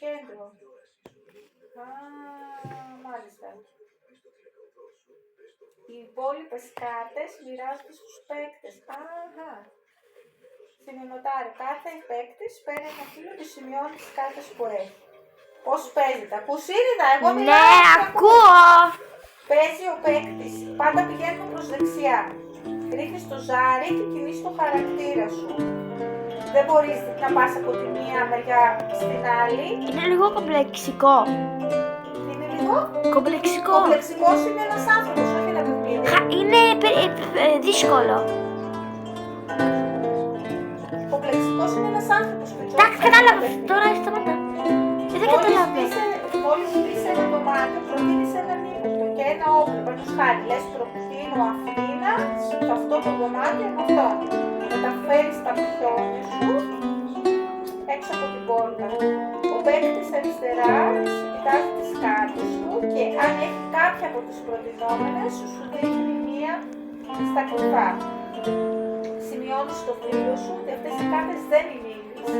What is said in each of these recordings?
κέντρο. Α, μάλιστα. Οι υπόλοιπες κάρτες μοιράζονται στους παίκτες. Αχα. Σημειωτάρι. Κάθε παίκτης παίρνει ένα φύλλο και σημειώνει τις κάρτες που έχει. Πώς παίζεται. Ακούς Ήριδα, εγώ μιλάω. Ναι, ακούω. Παίζει ο παίκτης. Πάντα πηγαίνουμε προς δεξιά. Ρίχνεις το ζάρι και κινείς το χαρακτήρα σου. Δεν μπορείς να πας από τη μία μεριά στην άλλη. Είναι λίγο κομπλεξικό. Είναι λίγο. Κομπλεξικό. Κομπλεξικός είναι ένας άνθρωπος, όχι ένα παιχνίδι. Είναι δύσκολο. Κομπλεξικός είναι ένας άνθρωπος. Εντάξει, κατάλαβα. Τώρα σταματά. Δεν καταλαβαίνω. Μόλις πεις ένα δωμάτιο, προτείνεις έναν ύποπτο και ένα όπλο. Παραδείγματος χάρη, λες προτείνω αυτήνα σε αυτό το δωμάτιο με αυτόν. Μεταφέρεις τα πιόνια σου έξω από την πόρτα. Ο παίκτης αριστερά κοιτάζει τις κάρτες σου και αν έχει κάποια από τις προτινόμενες σου δείχνει μία στα κρυφά. Σημειώνεις στο φίλο σου ότι αυτές οι κάρτες δεν είναι ίδιες.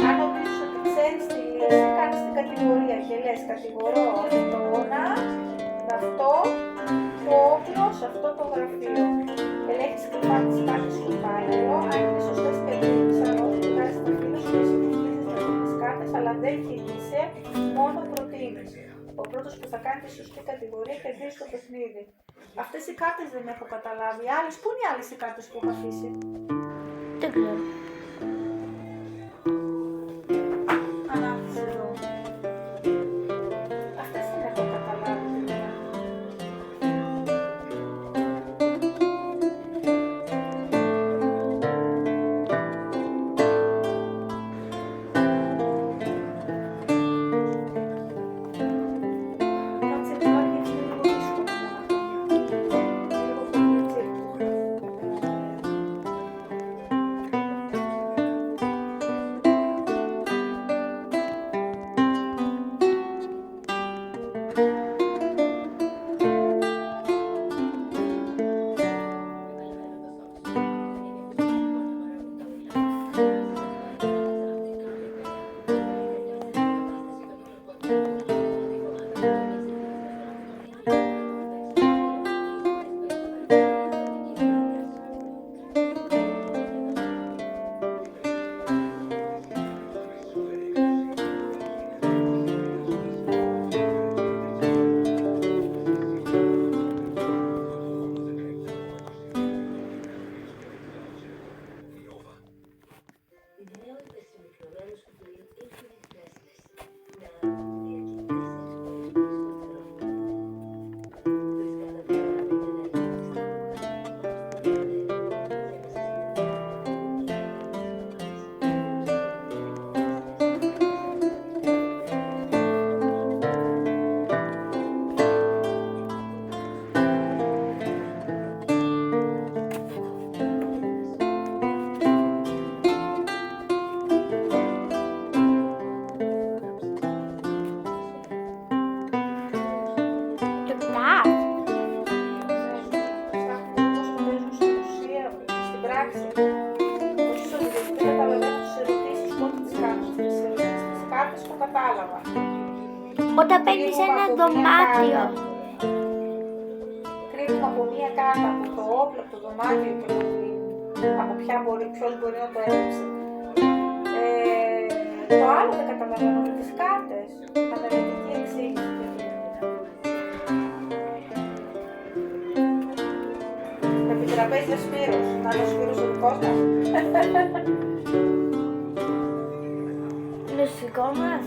Αν νομίζεις ότι ξέρεις τη λύση, κάνεις την κατηγορία και λες κατηγορώ αυτό, το όπλο σε αυτό το γραφείο. Ελέγχεις κρυφά τις κάρτες στο φάκελο, αν είναι σωστές και δίνεις ανώδη, βγάζεις τα φύλλα σου και συνεχίζεις τις κάρτες, αλλά δεν κινείσαι, μόνο προτείνεις. Ο πρώτος που θα κάνει τη σωστή κατηγορία κερδίζει το παιχνίδι. Αυτές οι κάρτες δεν έχω καταλάβει. Οι άλλες, πού είναι οι άλλες οι κάρτες που έχω αφήσει? Δεν ξέρω. Ανάπτυξη εδώ. Αυτές δεν έχω καταλάβει. Όταν παίρνεις ένα δωμάτιο. Κρίνουμε από μία κάρτα από το όπλο, από το δωμάτιο και από ποιος μπορεί να το έπαιξε. Το άλλο δεν καταλαβαίνω με τις κάρτες. Αναλυτική εξήγηση. Επί τραπέζια Σπύρος. Να είναι ο Σπύρος ο δικός μας. Είναι ο δικός μας.